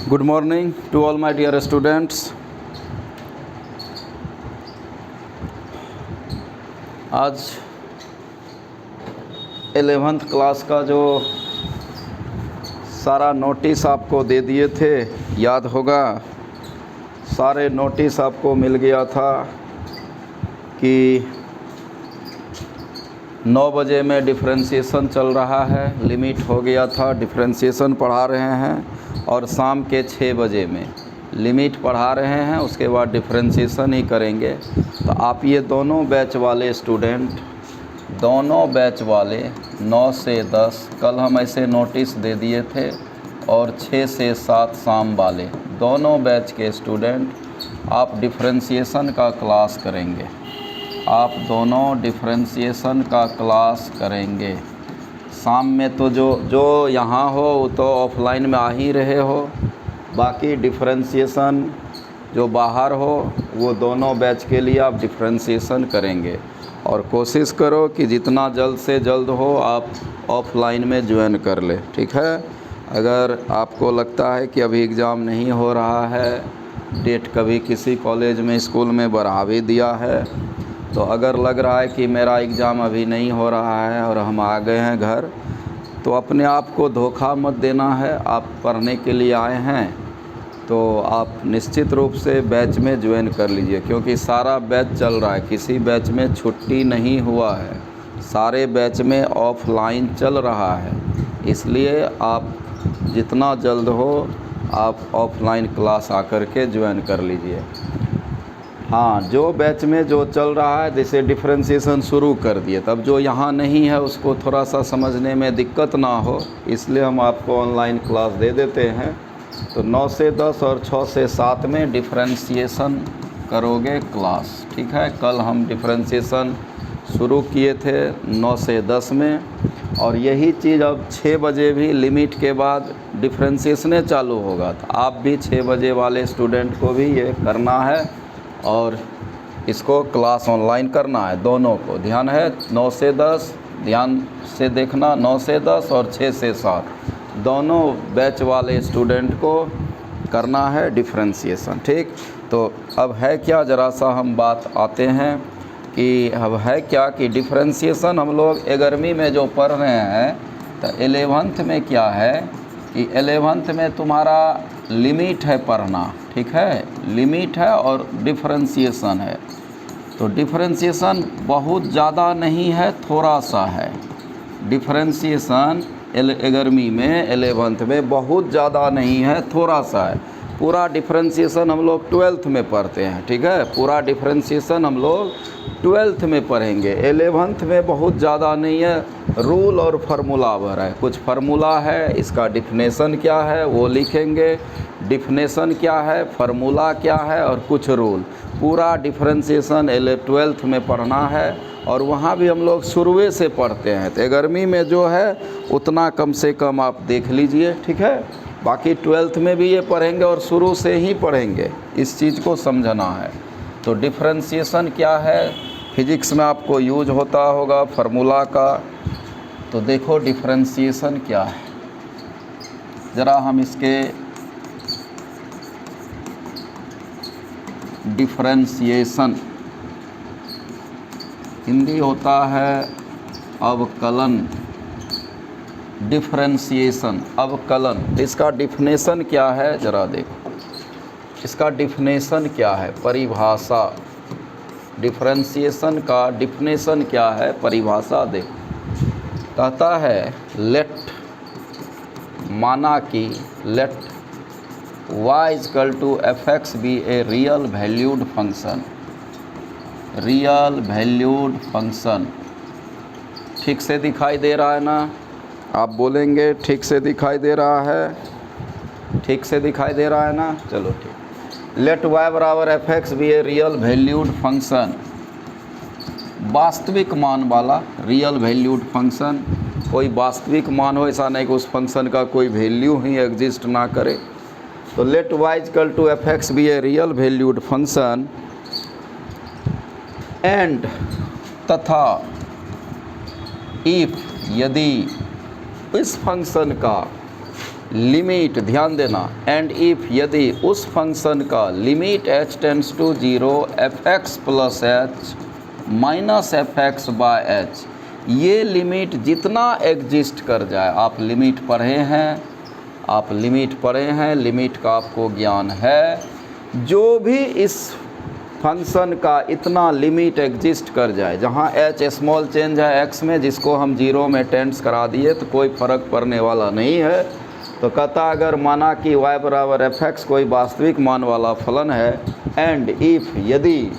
Good morning to all my dear students. आज 11th class का जो सारा नोटिस आपको दे दिए थे, याद होगा। सारे नोटिस आपको मिल गया था कि 9 बजे में डिफरेंशिएशन चल रहा है, लिमिट हो गया था, डिफरेंशिएशन पढ़ा रहे हैं, और शाम के 6 बजे में लिमिट पढ़ा रहे हैं, उसके बाद डिफरेंशिएशन ही करेंगे। तो आप ये दोनों बैच वाले स्टूडेंट, दोनों बैच वाले 9 से 10 कल हम ऐसे नोटिस दे दिए थे, और 6 से 7 शाम वाले दोनों बैच के स्टूडेंट आप डिफरेंशिएशन का क्लास करेंगे। आप दोनों डिफरेंशिएशन का क्लास करेंगे। शाम में तो जो यहाँ हो वो तो ऑफलाइन में आ ही रहे हो, बाकी डिफरेंशिएशन जो बाहर हो वो दोनों बैच के लिए आप डिफरेंशिएशन करेंगे। और कोशिश करो कि जितना जल्द से जल्द हो आप ऑफलाइन में ज्वाइन कर ले, ठीक है। अगर आपको लगता है कि अभी एग्ज़ाम नहीं हो रहा है, डेट कभी किसी कॉलेज में स्कूल में बढ़ा भी दिया है, तो अगर लग रहा है कि मेरा एग्ज़ाम अभी नहीं हो रहा है और हम आ गए हैं घर, तो अपने आप को धोखा मत देना है। आप पढ़ने के लिए आए हैं तो आप निश्चित रूप से बैच में ज्वाइन कर लीजिए, क्योंकि सारा बैच चल रहा है, किसी बैच में छुट्टी नहीं हुआ है, सारे बैच में ऑफलाइन चल रहा है। इसलिए आप जितना जल्द हो आप ऑफलाइन क्लास आकर के ज्वाइन कर लीजिए। हाँ, जो बैच में जो चल रहा है, जैसे डिफरेंशिएशन शुरू कर दिए, तब जो यहाँ नहीं है उसको थोड़ा सा समझने में दिक्कत ना हो, इसलिए हम आपको ऑनलाइन क्लास दे देते हैं। तो 9 से 10 और 6 से 7 में डिफरेंशिएशन करोगे क्लास, ठीक है। कल हम डिफरेंशिएशन शुरू किए थे 9 से 10 में, और यही चीज़ अब 6 बजे भी लिमिट के बाद डिफरेंशिएशन चालू होगा। तो आप भी 6 बजे वाले स्टूडेंट को भी ये करना है, और इसको क्लास ऑनलाइन करना है। दोनों को ध्यान है, 9 से 10 ध्यान से देखना, 9 से 10 और 6 से 7 दोनों बैच वाले स्टूडेंट को करना है डिफरेंशिएशन, ठीक। तो अब है क्या, ज़रा सा हम बात आते हैं कि अब है क्या कि डिफरेंशिएशन हम लोग 11वीं में जो पढ़ रहे हैं, तो 11th में क्या है कि 11th में तुम्हारा लिमिट है पढ़ना, ठीक है, लिमिट है और डिफरेंशिएशन है। तो डिफरेंशिएशन बहुत ज़्यादा नहीं है, थोड़ा सा है। डिफरेंशिएशन 11वीं में 11th में बहुत ज़्यादा नहीं है, थोड़ा सा है। पूरा डिफरेंशिएशन हम लोग 12th में पढ़ते हैं, ठीक है। पूरा डिफरेंशिएशन हम लोग 12th में पढ़ेंगे। 11th में बहुत ज़्यादा नहीं है, रूल और फार्मूला भर है। कुछ फार्मूला है, इसका डिफिनेशन क्या है वो लिखेंगे, डिफिनेशन क्या है, फार्मूला क्या है, और कुछ रूल। पूरा डिफरेंशिएशन 12th में पढ़ना है, और वहाँ भी हम लोग शुरुए से पढ़ते हैं। तो 11वीं में जो है उतना कम से कम आप देख लीजिए, ठीक है। बाकी 12th में भी ये पढ़ेंगे और शुरू से ही पढ़ेंगे, इस चीज़ को समझना है। तो डिफरेंशिएशन क्या है, फिजिक्स में आपको यूज होता होगा फार्मूला का। तो देखो डिफरेंशिएशन क्या है, ज़रा हम इसके डिफरेंशिएशन, हिंदी होता है अवकलन, डिफरेंशिएशन अवकलन। इसका डिफिनेशन क्या है ज़रा देखो, इसका डिफिनेशन क्या है, परिभाषा। डिफरेंशिएशन का डिफिनेशन क्या है, परिभाषा देखो। कहता है लेट, माना कि let y equal to fx be a real valued function, real valued function. ठीक से दिखाई दे रहा है ना, आप बोलेंगे ठीक से दिखाई दे रहा है, ठीक से दिखाई दे रहा है ना, चलो ठीक। लेट y बराबर fx be a real valued function, वास्तविक मान वाला रियल वैल्यूड फंक्शन। कोई वास्तविक मान हो, ऐसा नहीं कि उस फंक्शन का कोई वैल्यू ही एग्जिस्ट ना करे। तो let y equal to fx be a real valued function and, तथा इफ़, यदि इस फंक्शन का लिमिट, ध्यान देना, एंड इफ यदि उस फंक्शन का limit h tends to 0 f(x + h - f(x / h), ये लिमिट जितना एग्जिस्ट कर जाए, आप लिमिट पढ़े हैं, लिमिट का आपको ज्ञान है, जो भी इस फंक्शन का इतना लिमिट एग्जिस्ट कर जाए, जहाँ h स्मॉल चेंज है x में, जिसको हम 0 में टेंड्स करा दिए तो कोई फ़र्क पड़ने वाला नहीं है। तो कहता अगर माना कि y बराबर f(x) कोई वास्तविक मान वाला फलन है, एंड इफ़ यदि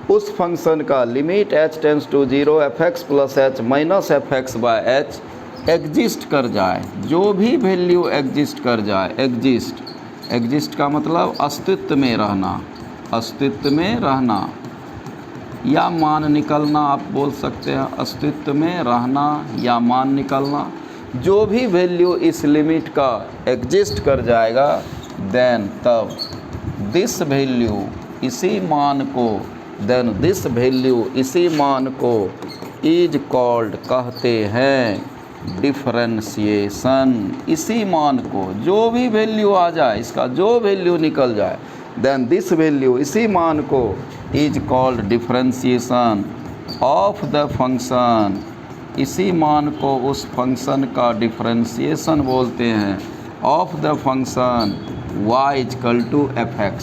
उस फंक्शन का limit h tends to 0 f(x + h - f(x / h) exist कर जाए, जो भी वैल्यू एग्जिस्ट कर जाए, एग्जिस्ट का मतलब अस्तित्व में रहना, या मान निकलना, आप बोल सकते हैं अस्तित्व में रहना या मान निकलना, जो भी वैल्यू इस लिमिट का एग्जिस्ट कर जाएगा, देन तब दिस वैल्यू इसी मान को इज कॉल्ड कहते हैं डिफरेंशिएशन। इसी मान को जो भी वैल्यू आ जाए, इसका जो वैल्यू निकल जाए, देन दिस वैल्यू इसी मान को is called differentiation of the function. इसी मान को उस फंक्शन का डिफरेंशिएशन बोलते हैं, of the function y = f(x).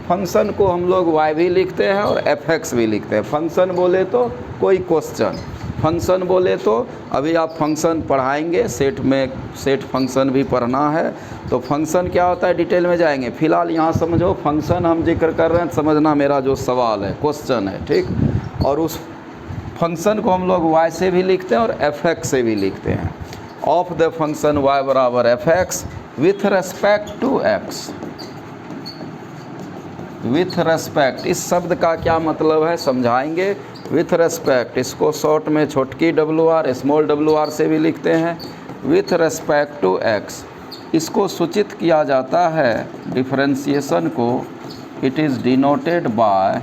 Function को हम लोग y भी लिखते हैं और f(x) भी लिखते हैं। फंक्शन बोले तो कोई क्वेश्चन, फंक्शन बोले तो अभी आप फंक्शन पढ़ाएंगे, सेट फंक्शन भी पढ़ना है, तो फंक्शन क्या होता है डिटेल में जाएंगे। फ़िलहाल यहाँ समझो, फंक्शन हम जिक्र कर रहे हैं, समझना मेरा जो सवाल है, क्वेश्चन है, ठीक। और उस फंक्शन को हम लोग y से भी लिखते हैं और f(x) से भी लिखते हैं। ऑफ द फंक्शन y बराबर f(x) with respect to x। With respect, इस शब्द का क्या मतलब है समझाएंगे। विथ रेस्पेक्ट, इसको शॉर्ट में छोटकी WR स्मॉल WR से भी लिखते हैं। विथ रेस्पेक्ट टू x, इसको सूचित किया जाता है डिफरेंशिएशन को, इट इज़ डिनोटेड बाय,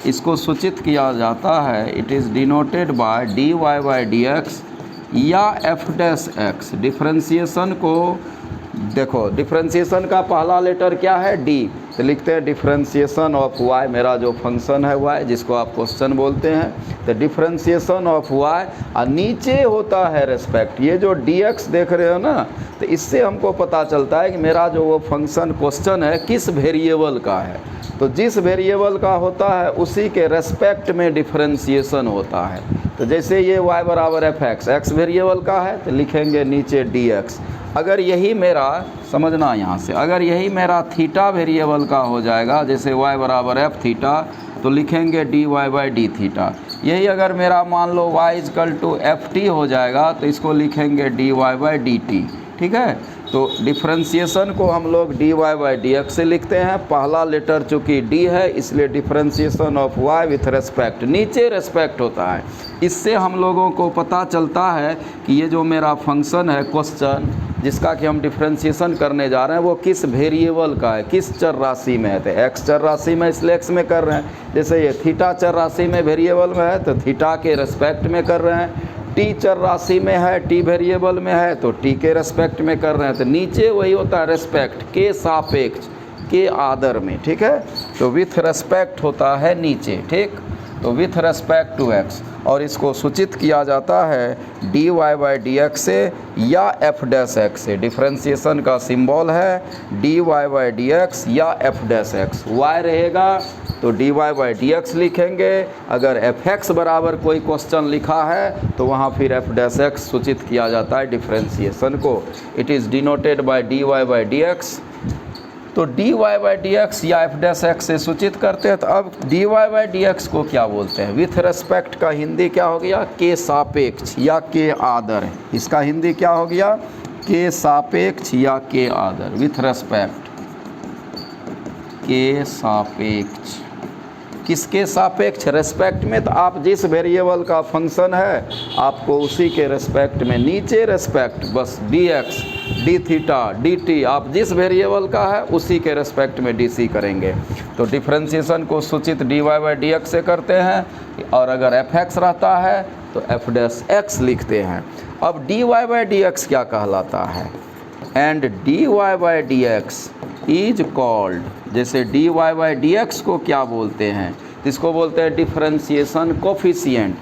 इसको सूचित किया जाता है, it is denoted by dy/dx या f'(x). डिफरेंशिएशन को देखो, डिफरेंशिएशन का पहला लेटर क्या है, d, तो लिखते हैं डिफरेंशिएशन ऑफ y, मेरा जो फंक्शन है y, जिसको आप क्वेश्चन बोलते हैं, तो डिफरेंशिएशन ऑफ y, और नीचे होता है रेस्पेक्ट। ये जो dx देख रहे हो ना, तो इससे हमको पता चलता है कि मेरा जो वो फंक्शन क्वेश्चन है किस वेरिएबल का है। तो जिस वेरिएबल का होता है उसी के रेस्पेक्ट में डिफरेंशिएशन होता है। तो जैसे ये y बराबर f(x), x वेरिएबल का है तो लिखेंगे नीचे dx। अगर यही मेरा, समझना यहाँ से, अगर यही मेरा थीटा वेरिएबल का हो जाएगा, जैसे y बराबर f थीटा, तो लिखेंगे dy/d थीटा। यही अगर मेरा मान लो y = ft हो जाएगा, तो इसको लिखेंगे dy/dt, ठीक है। तो डिफरेंशिएशन को हम लोग dy/dx से लिखते हैं। पहला लेटर चूँकि d है, इसलिए differentiation of y with respect, नीचे रेस्पेक्ट होता है। इससे हम लोगों को पता चलता है कि ये जो मेरा फंक्शन है क्वेश्चन, जिसका कि हम डिफरेंशिएशन करने जा रहे हैं, वो किस वेरिएबल का है, किस चर राशि में है। तो x चर राशि में इसलिए x में कर रहे हैं। जैसे ये थीटा चर राशि में वेरिएबल में है तो थीटा के रेस्पेक्ट में कर रहे हैं। टी चर राशि में है, टी वेरिएबल में है तो टी के रेस्पेक्ट में कर रहे हैं। तो नीचे वही होता है रेस्पेक्ट के सापेक्ष, के आदर में, ठीक है। तो विथ रेस्पेक्ट होता है नीचे, ठीक। तो विथ रेस्पेक्ट टू x, और इसको सूचित किया जाता है dy/dx से या f'(x) से। डिफरेंशिएशन का सिंबल है dy/dx या f'(x). y रहेगा तो dy/dx लिखेंगे। अगर f(x) बराबर कोई क्वेश्चन लिखा है तो वहाँ फिर f'(x) सूचित किया जाता है डिफरेंशिएशन को। It is denoted by dy/dx। तो dy/dx या f'(x) से सूचित करते हैं। तो अब dy/dx को क्या बोलते हैं, विथ रेस्पेक्ट का हिंदी क्या हो गया, के सापेक्ष या के आदर। इसका हिंदी क्या हो गया, के सापेक्ष या के आदर। विथ रेस्पेक्ट, के सापेक्ष, किसके सापेक्ष, रेस्पेक्ट में। तो आप जिस वेरिएबल का फंक्शन है आपको उसी के रेस्पेक्ट में, नीचे रेस्पेक्ट, बस dx, d थीटा, dt, आप जिस वेरिएबल का है उसी के रेस्पेक्ट में dc करेंगे। तो डिफरेंशिएशन को सूचित dy/dx से करते हैं, और अगर f(x) रहता है तो f'(x) लिखते हैं। अब dy/dx क्या कहलाता है, and D Y by D x is called, जैसे d Y by D x को क्या बोलते हैं, इसको बोलते हैं डिफरेंशिएशन कोफिशिएंट,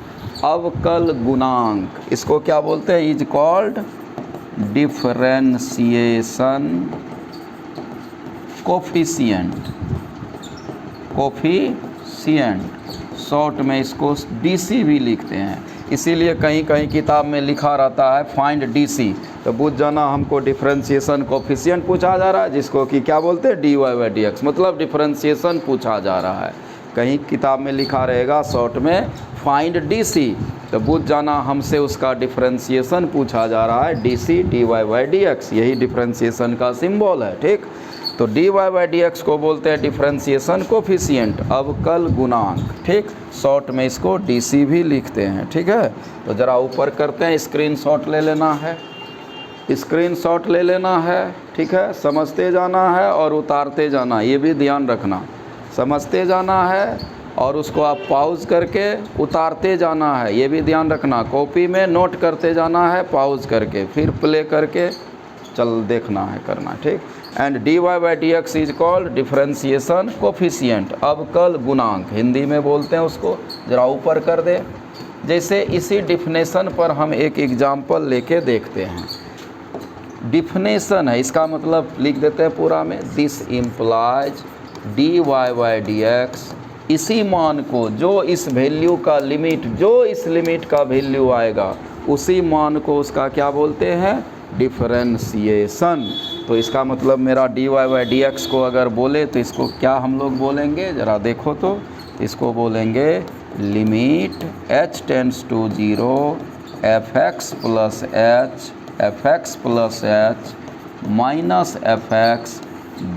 अवकल गुणांक। इसको क्या बोलते हैं, is called differentiation coefficient, short में इसको डीसी भी लिखते हैं। इसीलिए कहीं कहीं किताब में लिखा रहता है फाइंड डीसी, तो बुझ जाना हमको डिफरेंशिएशन कोफिशिएंट पूछा जा रहा है, जिसको कि क्या बोलते हैं D Y by D X, मतलब डिफरेंशिएशन पूछा जा रहा है। कहीं किताब में लिखा रहेगा शॉर्ट में फाइंड डीसी, तो बुझ जाना हमसे उसका डिफरेंशिएशन पूछा जा रहा है, डीसी D Y by D X, यही डिफरेंशिएशन का सिंबल है। ठीक, तो D Y by D x को बोलते हैं डिफरेंशिएशन कोफिशिएंट, अवकल गुणांक। ठीक, शॉर्ट में इसको डीसी भी लिखते हैं। ठीक है, तो ज़रा ऊपर करते हैं, स्क्रीनशॉट ले लेना है, स्क्रीनशॉट ले लेना है। ठीक है, समझते जाना है और उतारते जाना, ये भी ध्यान रखना, समझते जाना है और उसको आप पॉज करके उतारते जाना है, ये भी ध्यान रखना। कॉपी में नोट करते जाना है, पॉज करके फिर प्ले करके चल देखना है, करना। ठीक, and D Y by D x is called differentiation coefficient, अवकल गुणांक हिंदी में बोलते हैं उसको। ज़रा ऊपर कर दे। जैसे इसी डिफिनेशन पर हम एक एग्जाम्पल लेके देखते हैं। डिफिनेशन है, इसका मतलब लिख देते हैं पूरा में, this implies D Y by D X, इसी मान को, जो इस वैल्यू का लिमिट, जो इस लिमिट का वैल्यू आएगा उसी मान को उसका क्या बोलते हैं, डिफरेंशिएशन। तो इसका मतलब मेरा D Y by D x को अगर बोले तो इसको क्या हम लोग बोलेंगे, ज़रा देखो तो, इसको बोलेंगे limit h tends to 0 F X plus H minus F X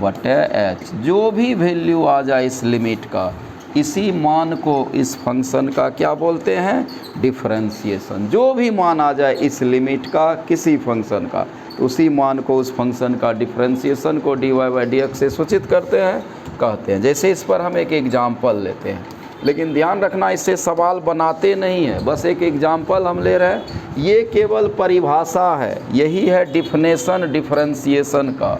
बटे एच। जो भी वैल्यू आ जाए इस लिमिट का, इसी मान को इस फंक्शन का क्या बोलते हैं, डिफरेंशिएशन। जो भी मान आ जाए इस लिमिट का किसी फंक्शन का, उसी मान को, उस फंक्शन का डिफरेंशिएशन को D Y by D X से सूचित करते हैं, कहते हैं। जैसे इस पर हम एक एग्जाम्पल लेते हैं, लेकिन ध्यान रखना इससे सवाल बनाते नहीं है, बस एक एग्जाम्पल हम ले रहे हैं, ये केवल परिभाषा है। यही है डिफिनेशन डिफरेंशिएशन का,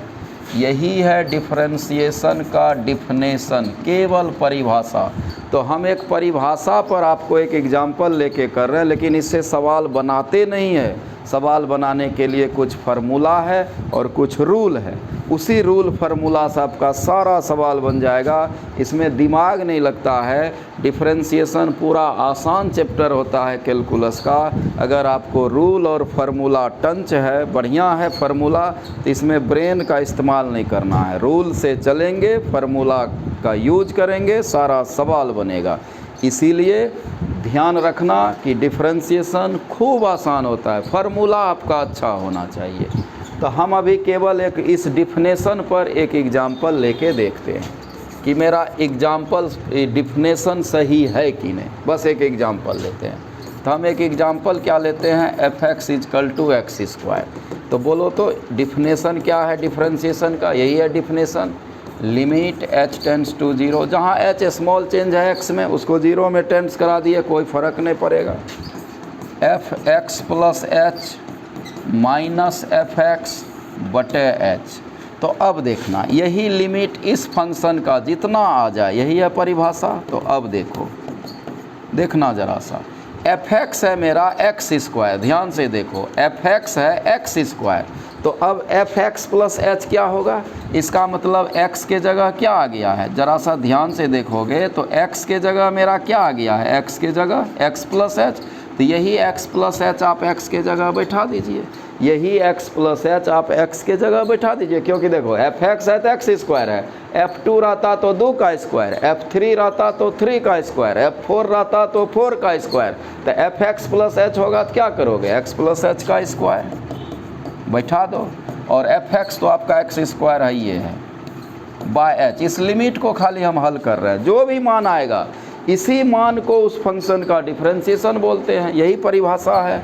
यही है डिफरेंशिएशन का डिफिनेशन, केवल परिभाषा। तो हम एक परिभाषा पर आपको एक एग्जाम्पल लेके कर रहे हैं, लेकिन इससे सवाल बनाते नहीं है। सवाल बनाने के लिए कुछ फार्मूला है और कुछ रूल है, उसी रूल फार्मूला से आपका सारा सवाल बन जाएगा। इसमें दिमाग नहीं लगता है। डिफरेंशिएशन पूरा आसान चैप्टर होता है कैलकुलस का। अगर आपको रूल और फार्मूला टंच है, बढ़िया है फार्मूला, तो इसमें ब्रेन का इस्तेमाल नहीं करना है। रूल से चलेंगे, फार्मूला का यूज करेंगे, सारा सवाल बनेगा। इसीलिए ध्यान रखना कि डिफरेंशिएशन खूब आसान होता है, फार्मूला आपका अच्छा होना चाहिए। तो हम अभी केवल एक इस डिफिनेशन पर एक एग्जाम्पल लेके देखते हैं कि मेरा एग्जाम्पल डिफिनेशन सही है कि नहीं। बस एक एग्जाम्पल लेते हैं। तो हम एक एग्जाम्पल क्या लेते हैं, F X is equal to X square. तो बोलो तो डिफिनेशन क्या है डिफरेंशिएशन का, यही है definition, limit h tends to 0, जहाँ h स्मॉल चेंज है x में, उसको 0 में टेंड्स करा दिए, कोई फ़र्क नहीं पड़ेगा। F X plus H minus F X बटे एच। तो अब देखना, यही लिमिट इस फंक्शन का जितना आ जाए, यही है परिभाषा। तो अब देखो, देखना ज़रा सा, एफ एक्स है मेरा एक्स स्क्वायर, ध्यान से देखो, एफ एक्स है एक्स स्क्वायर। तो अब एफ एक्स प्लस एच क्या होगा, इसका मतलब x के जगह क्या आ गया है, ज़रा सा ध्यान से देखोगे तो x के जगह मेरा क्या आ गया है, x के जगह x प्लस एच। तो यही x प्लस एच आप x के जगह बैठा दीजिए, यही x प्लस एच आप x के जगह बैठा दीजिए, क्योंकि देखो एफ एक्स है तो एक्स स्क्वायर है, F2 रहता तो 2 का स्क्वायर, F3 रहता तो 3 का स्क्वायर, F4 रहता तो 4 का स्क्वायर। तो एफ एक्स प्लस एच होगा तो क्या करोगे, x प्लस एच का स्क्वायर बैठा दो, और एफ एक्स तो आपका एक्स स्क्वायर है, ये है बाय एच। इस लिमिट को खाली हम हल कर रहे हैं, जो भी मान आएगा इसी मान को उस फंक्शन का डिफरेंशिएशन बोलते हैं, यही परिभाषा है।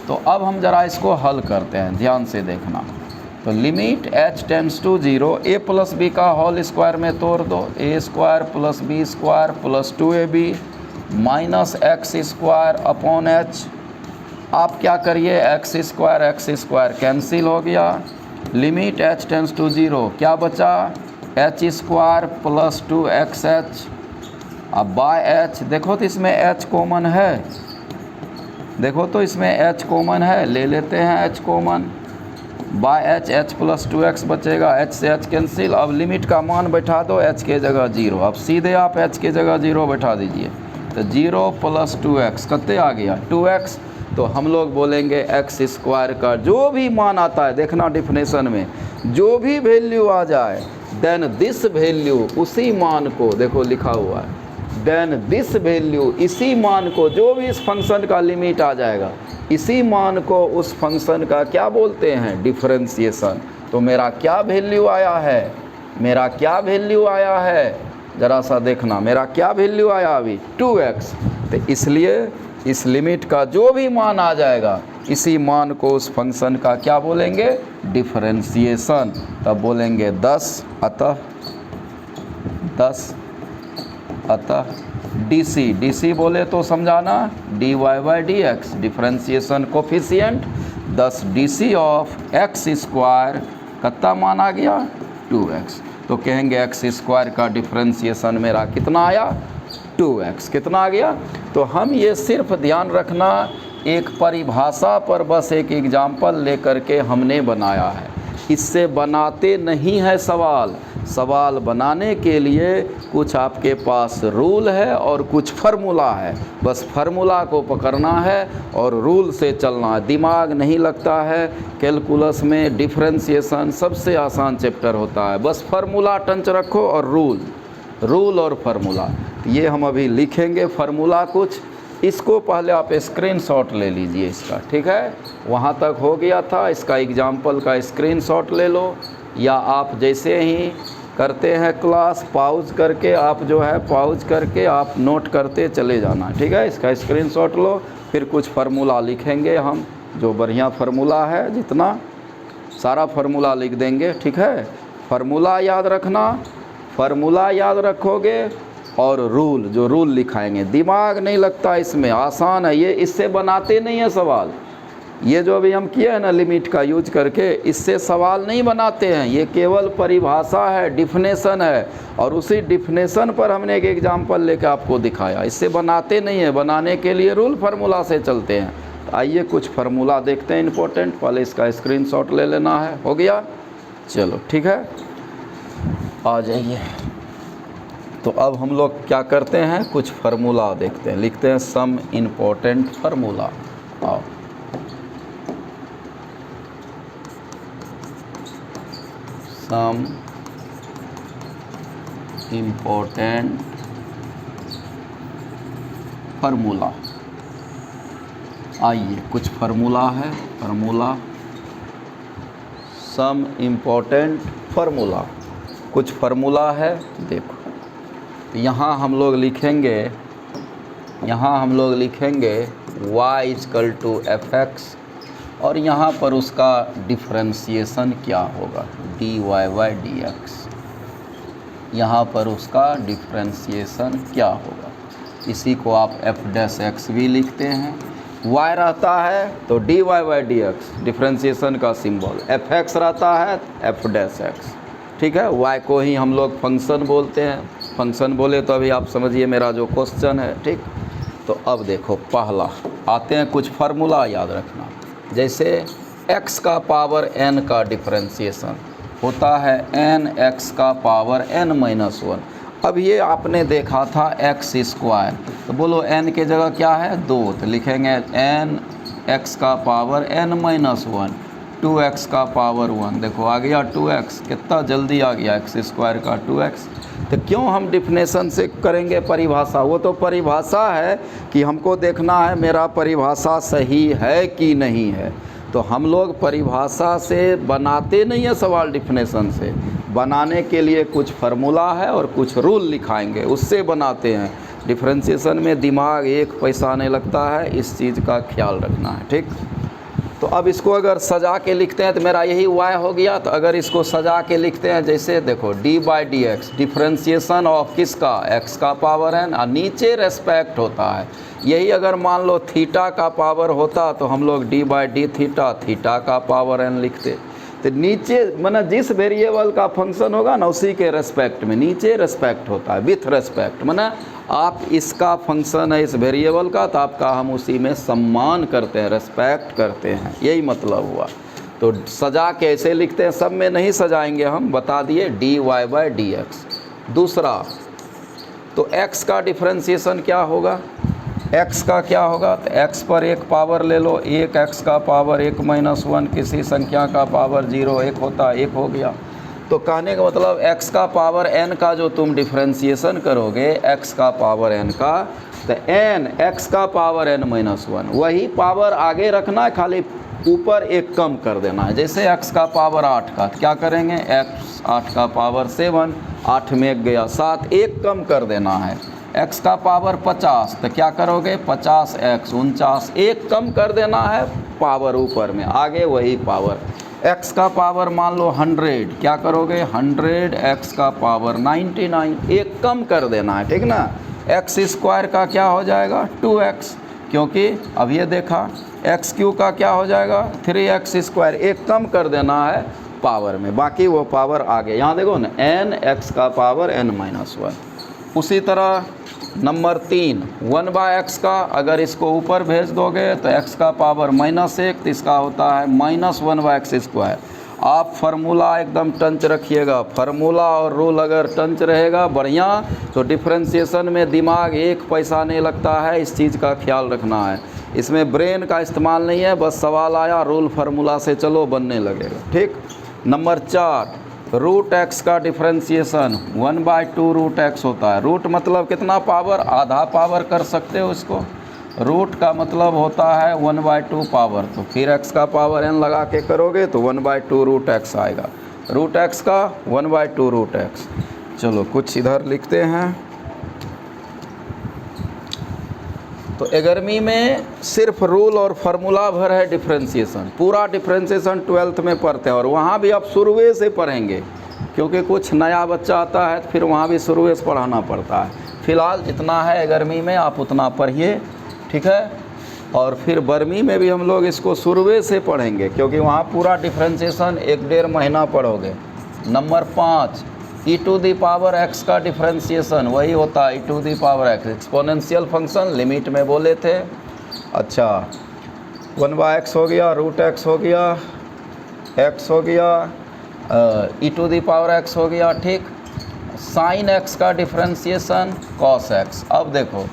तो अब हम ज़रा इसको हल करते हैं, ध्यान से देखना। तो limit h tends to 0, a plus B का होल स्क्वायर में तोड़ दो, a square plus B square plus 2ab minus X square upon h। आप क्या करिए, एक्स स्क्वायर कैंसिल हो गया, लिमिट h टेंस टू 0 क्या बचा, h² प्लस 2xh। अब बाय h देखो तो इसमें h कॉमन है, देखो तो इसमें h कॉमन है, ले लेते हैं h common. By h plus 2x बचेगा, h से h कैंसिल। अब लिमिट का मान बैठा दो h के जगह 0। अब सीधे आप h के जगह 0 बैठा दीजिए, तो 0 प्लस 2x कितने आ गया 2x। तो हम लोग बोलेंगे x² का जो भी मान आता है, देखना डिफिनेशन में जो भी वैल्यू आ जाए, देन दिस वैल्यू उसी मान को, देखो लिखा हुआ है देन दिस वैल्यू, इसी मान को, जो भी इस फंक्शन का लिमिट आ जाएगा इसी मान को उस फंक्शन का क्या बोलते हैं, डिफरेंशिएशन। तो मेरा क्या वैल्यू आया है, मेरा क्या वैल्यू आया है, ज़रा सा देखना मेरा क्या वैल्यू आया अभी 2x। तो इसलिए इस लिमिट का जो भी मान आ जाएगा इसी मान को उस फंक्शन का क्या बोलेंगे, डिफरेंशिएशन। तब बोलेंगे 10 अतः dc बोले तो समझाना dy/dx differentiation coefficient 10 dc of x² कितना मान आ गया 2x। तो कहेंगे x² का डिफरेंशिएशन मेरा कितना आया 2x, कितना आ गया। तो हम ये सिर्फ ध्यान रखना, एक परिभाषा पर बस एक एग्जाम्पल लेकर के हमने बनाया है, इससे बनाते नहीं है सवाल। सवाल बनाने के लिए कुछ आपके पास रूल है और कुछ फार्मूला है, बस फार्मूला को पकड़ना है और रूल से चलना है। दिमाग नहीं लगता है कैलकुलस में, डिफरेंशिएशन सबसे आसान चैप्टर होता है, बस फार्मूला टंच रखो और रूल और फार्मूला। ये हम अभी लिखेंगे फार्मूला कुछ, इसको पहले आप स्क्रीनशॉट ले लीजिए इसका, ठीक है। वहाँ तक हो गया था, इसका एग्जाम्पल का स्क्रीनशॉट ले लो, या आप जैसे ही करते हैं क्लास पॉज करके आप जो है पॉज करके आप नोट करते चले जाना, ठीक है। इसका स्क्रीनशॉट लो, फिर कुछ फार्मूला लिखेंगे हम, जो बढ़िया फार्मूला है, जितना सारा फार्मूला लिख देंगे, ठीक है। फार्मूला याद रखना, फार्मूला याद रखोगे और रूल, जो रूल लिखाएंगे। दिमाग नहीं लगता इसमें, आसान है ये, इससे बनाते नहीं है सवाल। ये जो अभी हम किए हैं ना लिमिट का यूज करके, इससे सवाल नहीं बनाते हैं, ये केवल परिभाषा है, डिफिनेशन है, और उसी डिफिनेशन पर हमने एक एग्जांपल लेकर आपको दिखाया। इससे बनाते नहीं है, बनाने के लिए रूल फार्मूला से चलते हैं। तो आइए कुछ फार्मूला देखते हैं इंपॉर्टेंट, पहले इसका स्क्रीनशॉट ले लेना है। हो गया, चलो ठीक है, आ जाइए। तो अब हम लोग क्या करते हैं, कुछ फार्मूला देखते हैं, लिखते हैं सम इम्पोर्टेंट फार्मूला। आओ, सम इम्पोर्टेंट फार्मूला। आइए कुछ फार्मूला है, फार्मूला सम इम्पोर्टेंट फार्मूला, कुछ फार्मूला है। देखो यहाँ हम लोग लिखेंगे, y = fx, और यहाँ पर उसका डिफरेंशिएशन क्या होगा dy/dx। यहाँ पर उसका डिफरेंशिएशन क्या होगा, इसी को आप f' भी लिखते हैं। y रहता है तो dy/dx डिफरेंशिएशन का सिंबल, fx रहता है f', ठीक है। y को ही हम लोग फंक्शन बोलते हैं, फंक्शन बोले तो अभी आप समझिए मेरा जो क्वेश्चन है, ठीक। तो अब देखो पहला आते हैं कुछ फार्मूला याद रखना, जैसे x का पावर n का डिफरेंशिएशन होता है n(x⁻n-1)। अब ये आपने देखा था x², तो बोलो n के जगह क्या है 2, तो लिखेंगे n(x⁻n-1) 2x⁻1। देखो आ गया 2x, कितना जल्दी आ गया x² का 2x। तो क्यों हम डिफिनेशन से करेंगे परिभाषा, वो तो परिभाषा है कि हमको देखना है मेरा परिभाषा सही है कि नहीं है। तो हम लोग परिभाषा से बनाते नहीं है सवाल, डिफिनेशन से बनाने के लिए कुछ फार्मूला है और कुछ रूल लिखाएंगे, उससे बनाते हैं। डिफरेंशिएशन में दिमाग एक पैसा नहीं लगता है, इस चीज़ का ख्याल रखना है, ठीक। तो अब इसको अगर सजा के लिखते हैं तो मेरा यही y हो गया। तो अगर इसको सजा के लिखते हैं, जैसे देखो d/dx डिफरेंशिएशन ऑफ किसका, x का पावर n, और नीचे रेस्पेक्ट होता है। यही अगर मान लो थीटा का पावर होता तो हम लोग d/d थीटा का पावर n लिखते। तो नीचे माना जिस वेरिएबल का फंक्शन होगा ना उसी के रेस्पेक्ट में नीचे रेस्पेक्ट होता है, विथ रेस्पेक्ट। माना आप इसका फंक्शन है इस वेरिएबल का, तो आपका हम उसी में सम्मान करते हैं, रेस्पेक्ट करते हैं, यही मतलब हुआ। तो सजा के ऐसे लिखते हैं, सब में नहीं सजाएंगे हम, बता दिए dy/dx। दूसरा तो x का डिफ्रेंशिएशन क्या होगा, x का क्या होगा, तो x पर एक पावर ले लो, एक x का पावर 1 - 1 किसी संख्या का पावर 0 1 होता है, 1 हो गया। तो कहने का मतलब x का पावर n का जो तुम डिफ्रेंशिएशन करोगे x का पावर n का, तो n x का पावर n - 1 वही पावर आगे रखना है, खाली ऊपर एक कम कर देना है। जैसे x का पावर 8 का, तो क्या करेंगे x 8 का पावर 7, 8 में 1 गया 7, एक कम कर देना है। x का पावर 50, तो क्या करोगे 50x 49, एक कम कर देना है पावर ऊपर में, आगे वही पावर। x का पावर मान लो 100, क्या करोगे 100x का पावर 99, एक कम कर देना है, ठीक ना। x² का क्या हो जाएगा 2x, क्योंकि अब ये देखा x³ का क्या हो जाएगा 3x², एक कम कर देना है पावर में, बाकी वो पावर आगे। यहाँ देखो ना n x का पावर n - 1। उसी तरह नंबर 3 1/x का, अगर इसको ऊपर भेज दोगे तो x का पावर -1, तो इसका होता है -1/x²। आप फार्मूला एकदम टंच रखिएगा, फार्मूला और रूल अगर टंच रहेगा बढ़िया, तो डिफ्रेंशिएशन में दिमाग एक पैसा नहीं लगता है, इस चीज़ का ख्याल रखना है। इसमें ब्रेन का इस्तेमाल नहीं है, बस सवाल आया रूल फार्मूला से चलो बनने लगेगा, ठीक। नंबर 4 √x का डिफ्रेंशिएशन 1/2 √x होता है। रूट मतलब कितना पावर, आधा पावर कर सकते हो इसको। रूट का मतलब होता है 1/2 पावर, तो फिर x का पावर n लगा के करोगे तो 1/2 √x आएगा। √x का 1/2 √x। चलो कुछ इधर लिखते हैं। तो 11वीं में सिर्फ रूल और फार्मूला भर है डिफ्रेंशिएशन, पूरा डिफ्रेंशिएशन 12th में पढ़ते हैं, और वहाँ भी आप शुरुए से पढ़ेंगे, क्योंकि कुछ नया बच्चा आता है तो फिर वहाँ भी शुरुए से पढ़ाना पड़ता है। फिलहाल जितना है 11वीं में आप उतना पढ़िए, ठीक है। और फिर 12वीं में भी हम लोग इसको शुरुए से पढ़ेंगे, क्योंकि वहाँ पूरा डिफ्रेंशिएशन 1-1.5 महीना पढ़ोगे। नंबर 5 e⁻x का डिफ्रेंशिएशन वही होता है e⁻x, एक्सपोनेंशियल फंक्शन, लिमिट में बोले थे। अच्छा 1/x हो गया, √x हो गया, x हो गया, e⁻x हो गया, ठीक। sin x का डिफ्रेंशिएशन cos x। अब देखो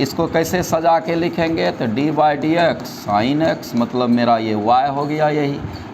इसको कैसे सजा के लिखेंगे, तो d/dx sin x, मतलब मेरा ये y हो गया,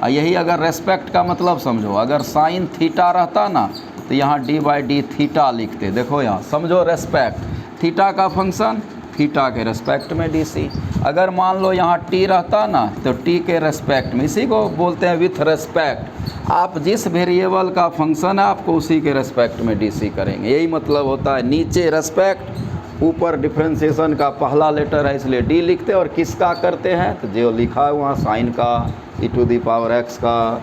यही अगर रेस्पेक्ट का मतलब समझो, अगर sin थीटा रहता ना तो यहाँ d/dθ लिखते। देखो यहाँ समझो रेस्पेक्ट, थीटा का फंक्शन थीटा के रेस्पेक्ट में dc। अगर मान लो यहाँ t रहता ना तो t के रेस्पेक्ट में, इसी को बोलते हैं विथ रेस्पेक्ट। आप जिस वेरिएबल का फंक्शन है आपको उसी के रेस्पेक्ट में dc करेंगे, यही मतलब होता है। नीचे रेस्पेक्ट, ऊपर डिफ्रेंशिएशन का पहला लेटर है इसलिए d लिखते हैं, और किसका करते हैं तो जो लिखा है वहाँ साइन का, e⁻x का,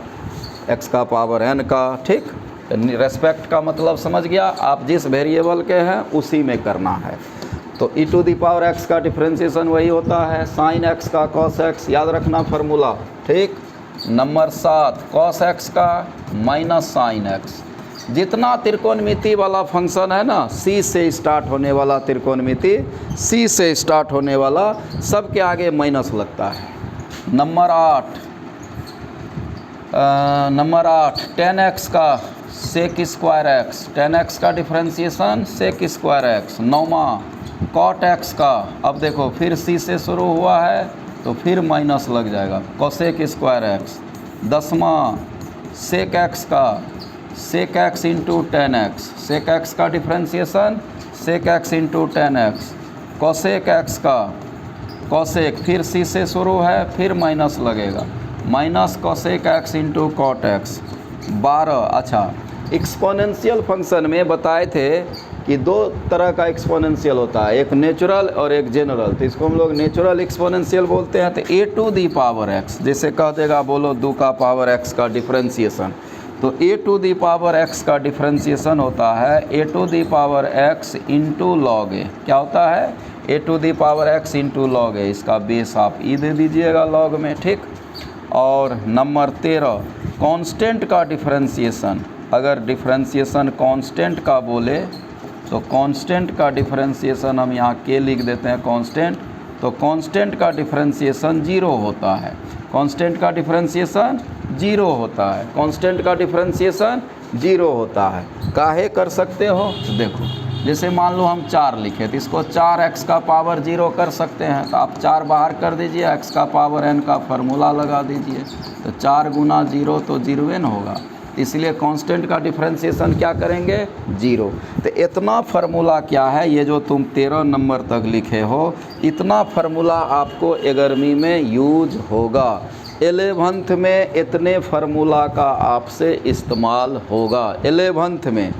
x का पावर n का, ठीक। रेस्पेक्ट का मतलब समझ गया, आप जिस वेरिएबल के हैं उसी में करना है। तो e⁻x का डिफ्रेंशिएशन वही होता है sin x का cos x, याद रखना फार्मूला, ठीक। नंबर 7 cos x का -sin x। जितना त्रिकोणमिति वाला फंक्शन है ना, c से स्टार्ट होने वाला त्रिकोणमिति, c से स्टार्ट होने वाला, सबके आगे माइनस लगता है। नंबर 8 10x का sec²x, 10x का डिफ्रेंशिएशन sec²x। 9वां cot x का, अब देखो फिर c से शुरू हुआ है तो फिर माइनस लग जाएगा, cosec²x। 10वां sec x का, sec x × 10x, sec x का differentiation sec x × 10x। cosec x का, cosec फिर c से शुरू है फिर माइनस लगेगा, -cosec x × cot x। 12 अच्छा एक्सपोनेंशियल फंक्शन में बताए थे कि 2 तरह का एक्सपोनेंशियल होता है, एक नेचुरल और एक जनरल। तो इसको हम लोग नेचुरल एक्सपोनेंशियल बोलते हैं। तो a⁻x जैसे कह देगा, बोलो 2 का पावर x का डिफ्रेंशिएशन, तो a⁻x का डिफ्रेंशिएशन होता है a⁻x × log a। क्या होता है a⁻x × log a, इसका बेस आप e दे दीजिएगा log में, ठीक। और नंबर 13 कांस्टेंट का डिफरेंशिएशन। अगर डिफरेंशिएशन कांस्टेंट का बोले तो कांस्टेंट का डिफरेंशिएशन हम यहाँ के लिख देते हैं कांस्टेंट, तो कांस्टेंट का डिफरेंशिएशन 0 होता है। कांस्टेंट का डिफरेंशिएशन 0 होता है। कांस्टेंट का डिफरेंशिएशन 0 होता है। काहे कर सकते हो? देखो, जैसे मान लो हम 4 लिखे तो इसको 4x का पावर 0 कर सकते हैं, तो आप 4 बाहर कर दीजिए, x का पावर n का फार्मूला लगा दीजिए, तो 4 गुना 0 तो 0 n होगा। इसलिए कांस्टेंट का डिफरेंशिएशन क्या करेंगे? 0। तो इतना फार्मूला क्या है, ये जो तुम 13 नंबर तक लिखे हो, इतना फार्मूला आपको 11वीं में यूज होगा। 11th में इतने फार्मूला का आपसे इस्तेमाल होगा। 11th में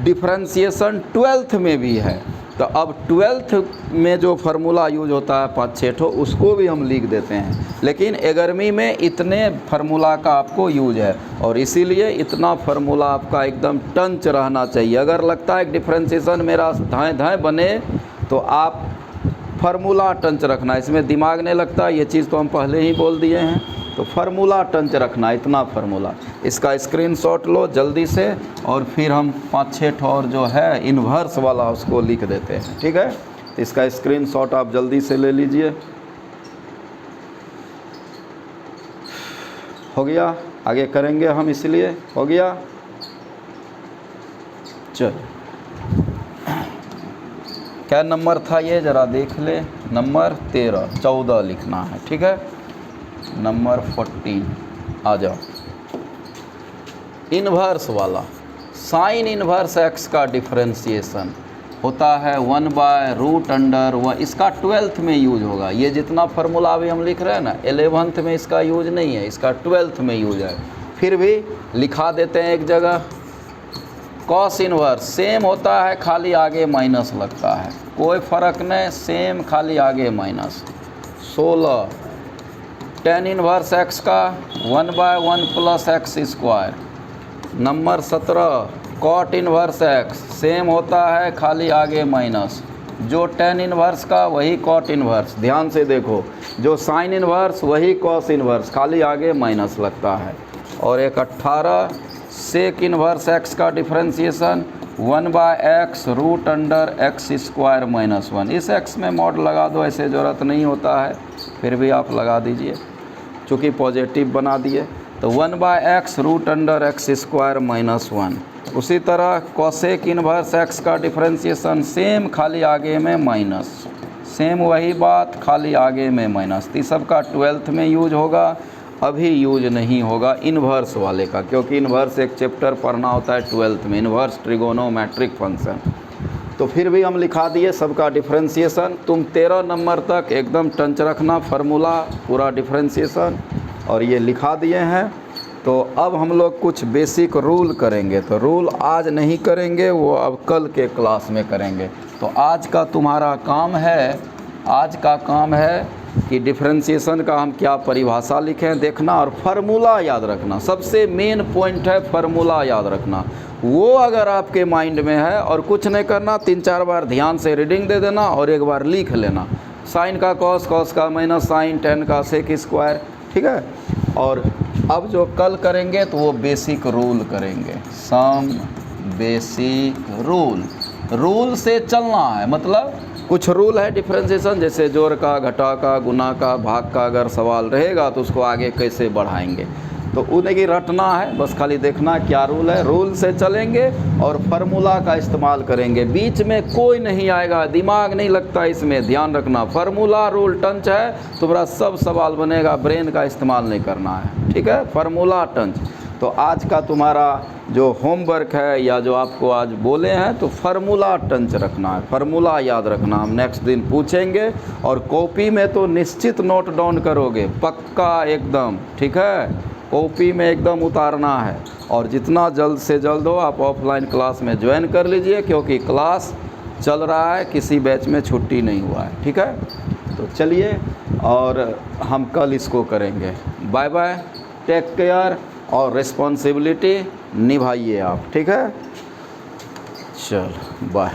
डिफरेंशिएशन 12th में भी है, तो अब 12th में जो फार्मूला यूज होता है 5-6 ठो, उसको भी हम लिख देते हैं। लेकिन 11वीं में इतने फार्मूला का आपको यूज है, और इसीलिए इतना फार्मूला आपका एकदम टंच रहना चाहिए। अगर लगता है कि डिफरेंशिएशन मेरा धाएँ धाएँ बने, तो आप फार्मूला टंच रखना, इसमें दिमाग नहीं लगता, ये चीज़ तो हम पहले ही बोल दिए हैं। तो फार्मूला टंच रखना, इतना फार्मूला। इसका स्क्रीनशॉट लो जल्दी से, और फिर हम 5-6 ठो और जो है इन्वर्स वाला उसको लिख देते हैं, ठीक है? तो इसका स्क्रीनशॉट आप जल्दी से ले लीजिए। हो गया? आगे करेंगे हम, इसलिए हो गया। चल, क्या नंबर था ये ज़रा देख ले। नंबर 14 लिखना है, ठीक है? नंबर 14 आ जाओ। इन्वर्स वाला, साइन इन्वर्स एक्स का डिफरेंशिएशन होता है 1/√अंडर 1। इसका 12th में यूज होगा। ये जितना फार्मूला अभी हम लिख रहे हैं ना, 11th में इसका यूज नहीं है, इसका 12th में यूज है। फिर भी लिखा देते हैं एक जगह। कॉस इन्वर्स सेम होता है, खाली आगे माइनस लगता है, कोई फ़र्क नहीं, सेम खाली आगे माइनस। 16 tan इन्वर्स एक्स का 1/1 + x²। Number 17 cot inverse X same होता है, खाली आगे माइनस। जो tan इन्वर्स का वही कॉट इन्वर्स, ध्यान से देखो, जो साइन इन्वर्स वही कॉस इन्वर्स, खाली आगे माइनस लगता है। और एक 18 सेक इन्वर्स एक्स का डिफरेंशिएशन 1/x√x² - 1। इस x में मॉड लगा दो, ऐसे ज़रूरत नहीं होता है, फिर भी आप लगा दीजिए, चूँकि पॉजिटिव बना दिए। तो 1/x√x² - 1। उसी तरह कोसेक इन्वर्स x का डिफरेंशिएशन सेम, खाली आगे में माइनस, सेम वही बात, खाली आगे में माइनस। तो सबका 12th में यूज होगा, अभी यूज नहीं होगा इन्वर्स वाले का, क्योंकि इन्वर्स एक चैप्टर पढ़ना होता है 12th में, इन्वर्स ट्रिगोनोमेट्रिक फंक्शन। तो फिर भी हम लिखा दिए सबका डिफरेंशिएशन। तुम 13 नंबर तक एकदम टंच रखना फार्मूला, पूरा डिफरेंशिएशन, और ये लिखा दिए हैं। तो अब हम लोग कुछ बेसिक रूल करेंगे। तो रूल आज नहीं करेंगे, वो अब कल के क्लास में करेंगे। तो आज का तुम्हारा काम है, आज का काम है कि डिफरेंशिएशन का हम क्या परिभाषा लिखें देखना, और फार्मूला याद रखना। सबसे मेन पॉइंट है फार्मूला याद रखना। वो अगर आपके माइंड में है, और कुछ नहीं करना, 3-4 बार ध्यान से रीडिंग दे देना और एक बार लिख लेना। साइन का कॉस, कॉस का माइनस साइन, tan का सेक स्क्वायर, ठीक है? और अब जो कल करेंगे तो वो बेसिक रूल करेंगे, सम बेसिक रूल। रूल से चलना है, मतलब कुछ रूल है डिफरेंशिएशन, जैसे जोड़ का, घटा का, गुना का, भाग का अगर सवाल रहेगा तो उसको आगे कैसे बढ़ाएंगे, तो उन्हें की रटना है, बस खाली देखना क्या रूल है। रूल से चलेंगे और फार्मूला का इस्तेमाल करेंगे, बीच में कोई नहीं आएगा, दिमाग नहीं लगता इसमें, ध्यान रखना। फार्मूला रूल टंच है, तुम्हारा सब सवाल बनेगा, ब्रेन का इस्तेमाल नहीं करना है, ठीक है? फार्मूला टंच। तो आज का तुम्हारा जो होमवर्क है, या जो आपको आज बोले हैं, तो फार्मूला टंच रखना है, फार्मूला याद रखना। हम नेक्स्ट दिन पूछेंगे, और कॉपी में तो निश्चित नोट डाउन करोगे, पक्का एकदम, ठीक है? कॉपी में एकदम उतारना है। और जितना जल्द से जल्द हो आप ऑफलाइन क्लास में ज्वाइन कर लीजिए, क्योंकि क्लास चल रहा है, किसी बैच में छुट्टी नहीं हुआ है, ठीक है? तो चलिए, और हम कल इसको करेंगे। बाय बाय, टेक केयर, और रिस्पॉन्सिबिलिटी निभाइए आप, ठीक है? चल बाय।